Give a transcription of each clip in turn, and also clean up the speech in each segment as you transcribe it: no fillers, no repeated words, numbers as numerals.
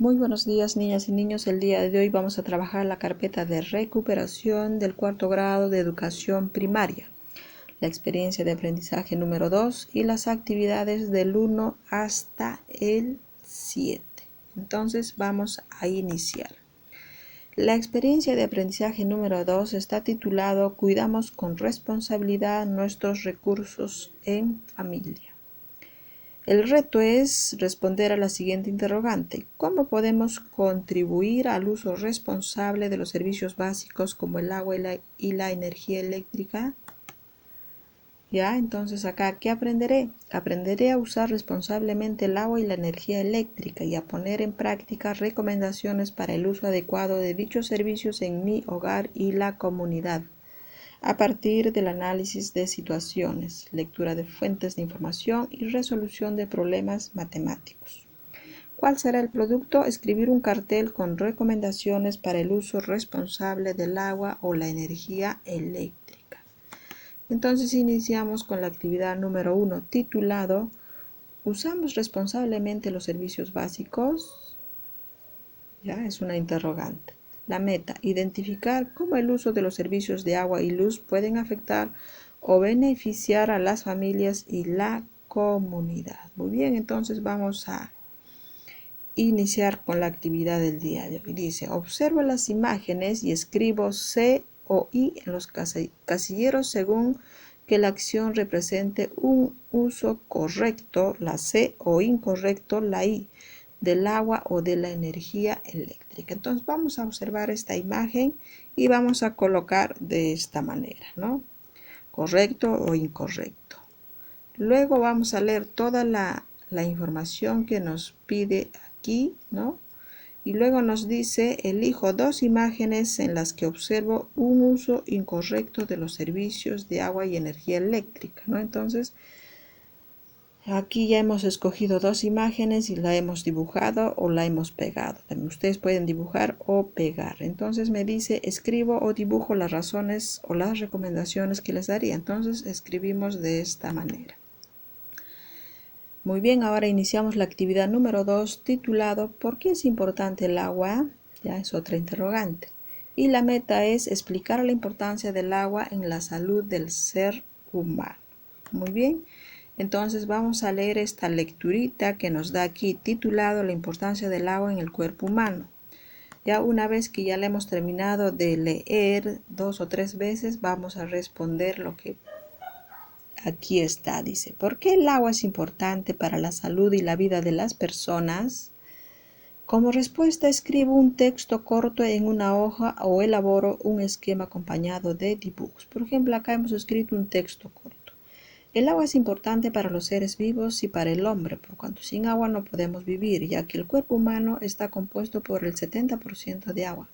Muy buenos días, niñas y niños. El día de hoy vamos a trabajar la carpeta de recuperación del cuarto grado de educación primaria, la experiencia de aprendizaje número 2 y las actividades del 1 hasta el 7. Entonces vamos a iniciar. La experiencia de aprendizaje número 2 está titulado Cuidamos con responsabilidad nuestros recursos en familia. El reto es responder a la siguiente interrogante: ¿cómo podemos contribuir al uso responsable de los servicios básicos como el agua y la energía eléctrica? Ya, entonces acá, ¿qué aprenderé? Aprenderé a usar responsablemente el agua y la energía eléctrica y a poner en práctica recomendaciones para el uso adecuado de dichos servicios en mi hogar y la comunidad, a partir del análisis de situaciones, lectura de fuentes de información y resolución de problemas matemáticos. ¿Cuál será el producto? Escribir un cartel con recomendaciones para el uso responsable del agua o la energía eléctrica. Entonces iniciamos con la actividad número 1, titulado ¿Usamos responsablemente los servicios básicos? Ya, es una interrogante. La meta: identificar cómo el uso de los servicios de agua y luz pueden afectar o beneficiar a las familias y la comunidad. Muy bien, entonces vamos a iniciar con la actividad del día de hoy. Dice: observo las imágenes y escribo C o I en los casilleros según que la acción represente un uso correcto, la C, o incorrecto, la I, del agua o de la energía eléctrica. Entonces vamos a observar esta imagen y vamos a colocar de esta manera, ¿no? Correcto o incorrecto. Luego vamos a leer toda la información que nos pide aquí, ¿no? Y luego nos dice: elijo dos imágenes en las que observo un uso incorrecto de los servicios de agua y energía eléctrica, ¿no? Entonces, aquí ya hemos escogido dos imágenes y la hemos dibujado o la hemos pegado. También ustedes pueden dibujar o pegar. Entonces me dice: escribo o dibujo las razones o las recomendaciones que les daría. Entonces escribimos de esta manera. Muy bien, ahora iniciamos la actividad número 2, titulado ¿por qué es importante el agua? Ya es otra interrogante. Y la meta es explicar la importancia del agua en la salud del ser humano. Muy bien, entonces vamos a leer esta lecturita que nos da aquí, titulado La importancia del agua en el cuerpo humano. Ya una vez que ya la hemos terminado de leer 2 o 3 veces, vamos a responder lo que aquí está. Dice: ¿por qué el agua es importante para la salud y la vida de las personas? Como respuesta, escribo un texto corto en una hoja o elaboro un esquema acompañado de dibujos. Por ejemplo, acá hemos escrito un texto corto. El agua es importante para los seres vivos y para el hombre, por cuanto sin agua no podemos vivir, ya que el cuerpo humano está compuesto por el 70% de agua,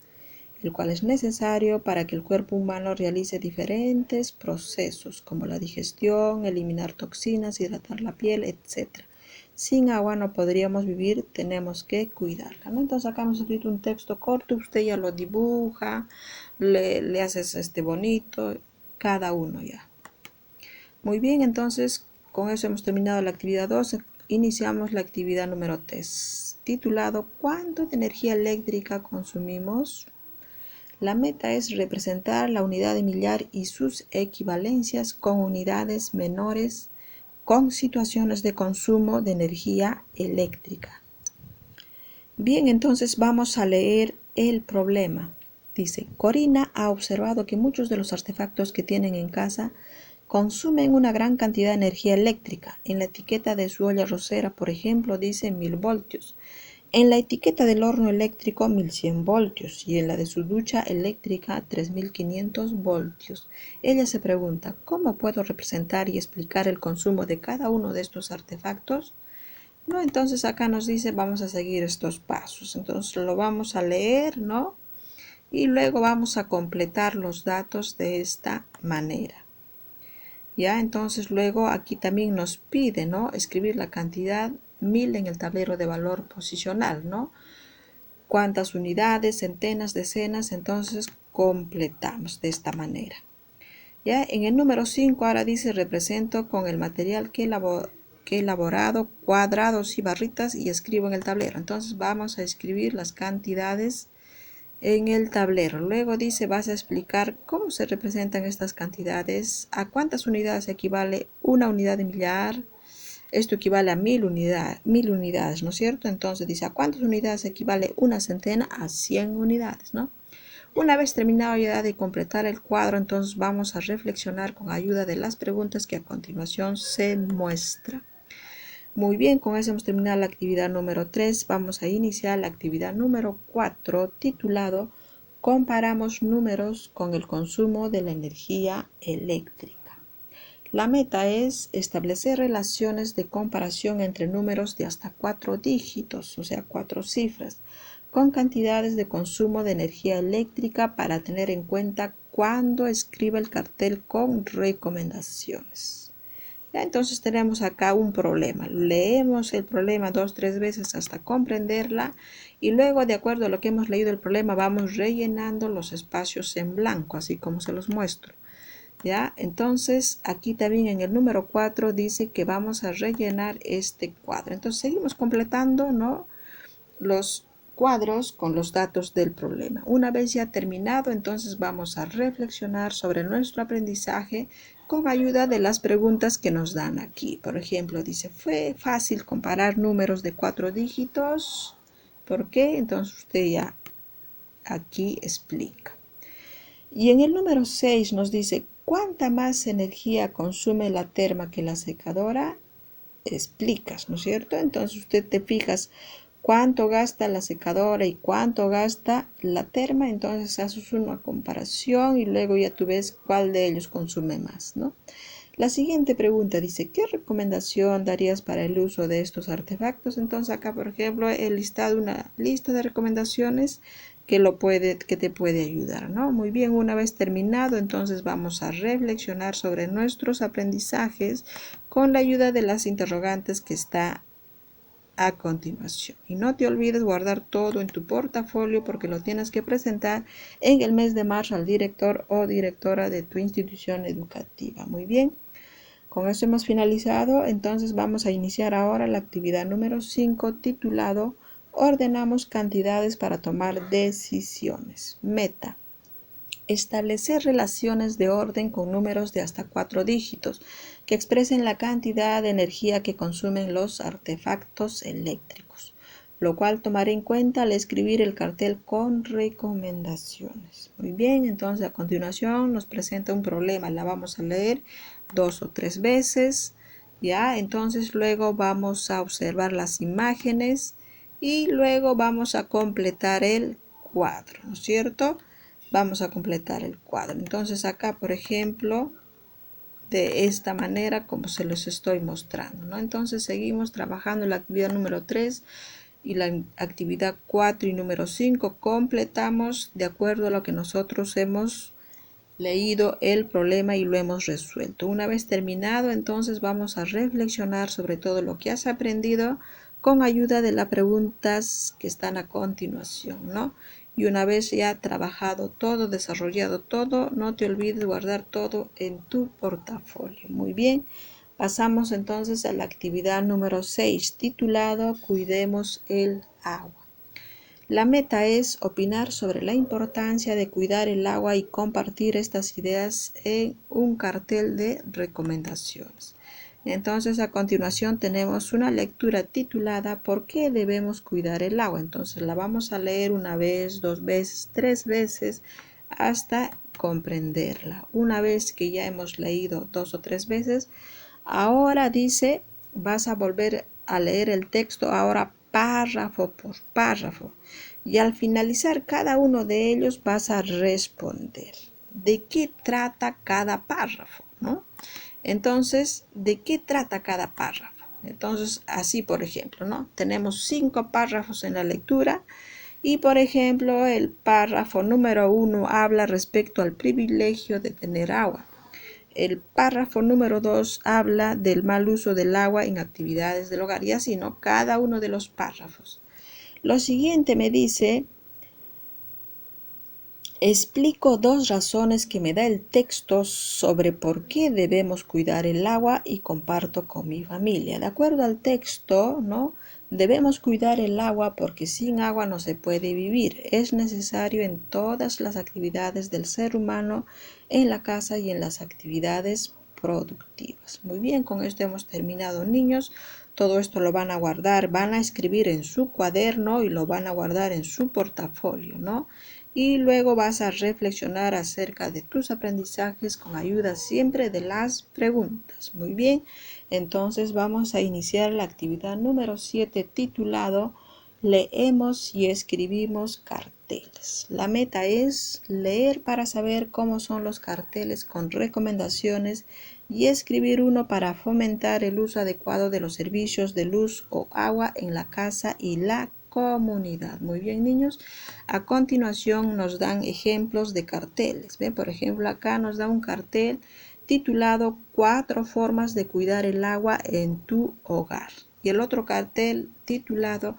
el cual es necesario para que el cuerpo humano realice diferentes procesos como la digestión, eliminar toxinas, hidratar la piel, etc. Sin agua no podríamos vivir, tenemos que cuidarla, ¿no? Entonces acá hemos escrito un texto corto, usted ya lo dibuja, le haces bonito, cada uno ya. Muy bien, entonces con eso hemos terminado la actividad 2. Iniciamos la actividad número 3, titulado ¿cuánto de energía eléctrica consumimos? La meta es representar la unidad de millar y sus equivalencias con unidades menores con situaciones de consumo de energía eléctrica. Bien, entonces vamos a leer el problema. Dice: Corina ha observado que muchos de los artefactos que tienen en casa consumen una gran cantidad de energía eléctrica. En la etiqueta de su olla arrocera, por ejemplo, dice 1000 voltios. En la etiqueta del horno eléctrico 1100 voltios y en la de su ducha eléctrica 3500 voltios. Ella se pregunta: ¿cómo puedo representar y explicar el consumo de cada uno de estos artefactos? ¿No? Entonces acá nos dice: vamos a seguir estos pasos. Entonces lo vamos a leer, ¿no? Y luego vamos a completar los datos de esta manera. Ya, entonces luego aquí también nos pide, ¿no?, escribir la cantidad 1000 en el tablero de valor posicional, ¿no? ¿Cuántas unidades, centenas, decenas? Entonces completamos de esta manera. Ya, en el número 5 ahora dice: represento con el material que que he elaborado cuadrados y barritas y escribo en el tablero. Entonces vamos a escribir las cantidades en el tablero. Luego dice, vas a explicar cómo se representan estas cantidades, a cuántas unidades equivale una unidad de millar. Esto equivale a 1000 unidades, ¿no es cierto? Entonces dice, ¿a cuántas unidades equivale una centena? A 100 unidades, ¿no? Una vez terminado ya de completar el cuadro, entonces vamos a reflexionar con ayuda de las preguntas que a continuación se muestra. Muy bien, con eso hemos terminado la actividad número 3. Vamos a iniciar la actividad número 4, titulado Comparamos números con el consumo de la energía eléctrica. La meta es establecer relaciones de comparación entre números de hasta 4 dígitos, o sea, 4 cifras, con cantidades de consumo de energía eléctrica para tener en cuenta cuando escriba el cartel con recomendaciones. Ya, entonces tenemos acá un problema. Leemos el problema 2-3 veces hasta comprenderla y luego, de acuerdo a lo que hemos leído el problema, vamos rellenando los espacios en blanco, así como se los muestro. ¿Ya? Entonces aquí también en el número 4 dice que vamos a rellenar este cuadro. Entonces seguimos completando, ¿no?, los cuadros con los datos del problema. Una vez ya terminado, entonces vamos a reflexionar sobre nuestro aprendizaje con ayuda de las preguntas que nos dan aquí. Por ejemplo, dice, ¿fue fácil comparar números de 4 dígitos? ¿Por qué? Entonces usted ya aquí explica. Y en el número 6 nos dice, ¿cuánta más energía consume la terma que la secadora? Explicas, ¿no es cierto? Entonces usted te fijas cuánto gasta la secadora y cuánto gasta la terma, entonces haces una comparación y luego ya tú ves cuál de ellos consume más, ¿no? La siguiente pregunta dice, ¿qué recomendación darías para el uso de estos artefactos? Entonces acá, por ejemplo, he listado una lista de recomendaciones que te puede ayudar, ¿no? Muy bien, una vez terminado, entonces vamos a reflexionar sobre nuestros aprendizajes con la ayuda de las interrogantes que está a continuación. Y no te olvides guardar todo en tu portafolio porque lo tienes que presentar en el mes de marzo al director o directora de tu institución educativa. Muy bien. Con eso hemos finalizado, entonces vamos a iniciar ahora la actividad número 5 titulado Ordenamos cantidades para tomar decisiones. Meta. Establecer relaciones de orden con números de hasta 4 dígitos que expresen la cantidad de energía que consumen los artefactos eléctricos, lo cual tomaré en cuenta al escribir el cartel con recomendaciones. Muy bien, entonces a continuación nos presenta un problema, la vamos a leer 2 o 3 veces, ya, entonces luego vamos a observar las imágenes y luego vamos a completar el cuadro, ¿no es cierto? Vamos a completar el cuadro. Entonces acá, por ejemplo, de esta manera como se los estoy mostrando, ¿no? Entonces seguimos trabajando la actividad número 3 y la actividad 4 y número 5 completamos de acuerdo a lo que nosotros hemos leído el problema y lo hemos resuelto. Una vez terminado, entonces vamos a reflexionar sobre todo lo que has aprendido con ayuda de las preguntas que están a continuación, ¿no? Y una vez ya trabajado todo, desarrollado todo, no te olvides guardar todo en tu portafolio. Muy bien, pasamos entonces a la actividad número 6, titulado Cuidemos el agua. La meta es opinar sobre la importancia de cuidar el agua y compartir estas ideas en un cartel de recomendaciones. Entonces, a continuación tenemos una lectura titulada ¿Por qué debemos cuidar el agua? Entonces, la vamos a leer una vez, 2 veces, 3 veces hasta comprenderla. Una vez que ya hemos leído 2 o 3 veces, ahora dice, vas a volver a leer el texto ahora párrafo por párrafo. Y al finalizar cada uno de ellos vas a responder de qué trata cada párrafo, ¿no? Entonces, ¿de qué trata cada párrafo? Entonces, así por ejemplo, ¿no? Tenemos 5 párrafos en la lectura y por ejemplo, el párrafo número 1 habla respecto al privilegio de tener agua. El párrafo número 2 habla del mal uso del agua en actividades del hogar y así, ¿no? Cada uno de los párrafos. Lo siguiente me dice, Explico 2 razones que me da el texto sobre por qué debemos cuidar el agua y comparto con mi familia. De acuerdo al texto, ¿no? Debemos cuidar el agua porque sin agua no se puede vivir. Es necesario en todas las actividades del ser humano, en la casa y en las actividades productivas. Muy bien, con esto hemos terminado, niños. Todo esto lo van a guardar, van a escribir en su cuaderno y lo van a guardar en su portafolio, ¿no? Y luego vas a reflexionar acerca de tus aprendizajes con ayuda siempre de las preguntas. Muy bien, entonces vamos a iniciar la actividad número 7 titulado Leemos y escribimos carteles. La meta es leer para saber cómo son los carteles con recomendaciones y escribir uno para fomentar el uso adecuado de los servicios de luz o agua en la casa y la comunidad. Muy bien, niños. A continuación nos dan ejemplos de carteles. ¿Ve? Por ejemplo, acá nos da un cartel titulado 4 formas de cuidar el agua en tu hogar. Y el otro cartel titulado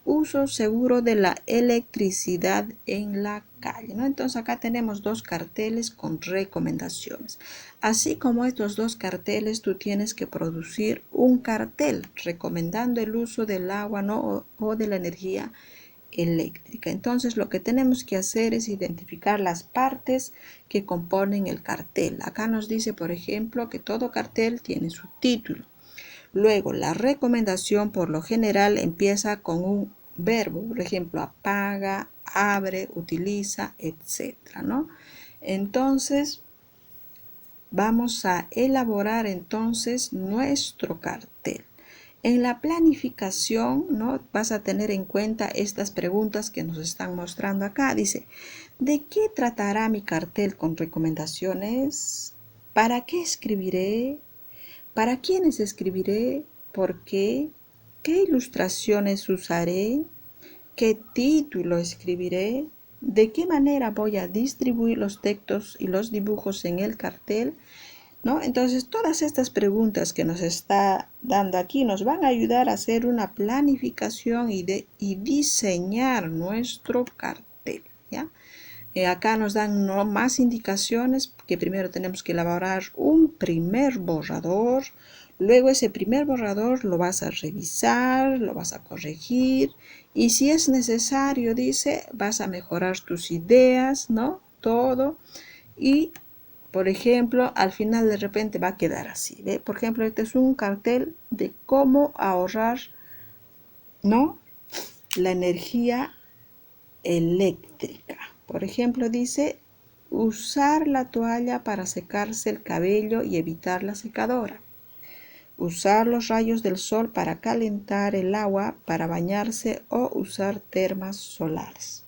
Uso seguro de la electricidad en la calle, ¿no? Entonces acá tenemos 2 carteles con recomendaciones. Así como estos 2 carteles, tú tienes que producir un cartel recomendando el uso del agua, ¿no? o de la energía eléctrica. Entonces lo que tenemos que hacer es identificar las partes que componen el cartel. Acá nos dice, por ejemplo, que todo cartel tiene su título. Luego, la recomendación por lo general empieza con un verbo, por ejemplo, apaga, abre, utiliza, etcétera, ¿no? Entonces, vamos a elaborar entonces nuestro cartel. En la planificación, ¿no? Vas a tener en cuenta estas preguntas que nos están mostrando acá. Dice, ¿de qué tratará mi cartel con recomendaciones? ¿Para qué escribiré? ¿Para quiénes escribiré? ¿Por qué? ¿Qué ilustraciones usaré? ¿Qué título escribiré? ¿De qué manera voy a distribuir los textos y los dibujos en el cartel? ¿No? Entonces, todas estas preguntas que nos está dando aquí nos van a ayudar a hacer una planificación y diseñar nuestro cartel, ¿ya? Acá nos dan más indicaciones que primero tenemos que elaborar un primer borrador. Luego ese primer borrador lo vas a revisar, lo vas a corregir y si es necesario, dice, vas a mejorar tus ideas, ¿no? Todo. Y, por ejemplo, al final de repente va a quedar así, ¿ve? Por ejemplo, este es un cartel de cómo ahorrar, ¿no? La energía eléctrica. Por ejemplo, dice usar la toalla para secarse el cabello y evitar la secadora. Usar los rayos del sol para calentar el agua para bañarse o usar termas solares.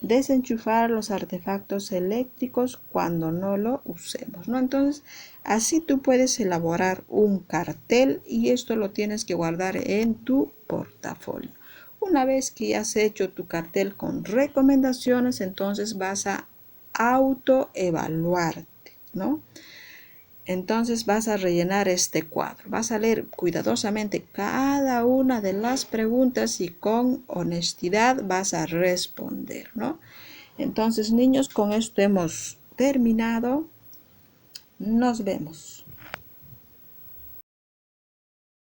Desenchufar los artefactos eléctricos cuando no lo usemos, ¿no? Entonces, así tú puedes elaborar un cartel y esto lo tienes que guardar en tu portafolio. Una vez que ya has hecho tu cartel con recomendaciones, entonces vas a autoevaluarte, ¿no? Entonces vas a rellenar este cuadro. Vas a leer cuidadosamente cada una de las preguntas y con honestidad vas a responder, ¿no? Entonces, niños, con esto hemos terminado. Nos vemos.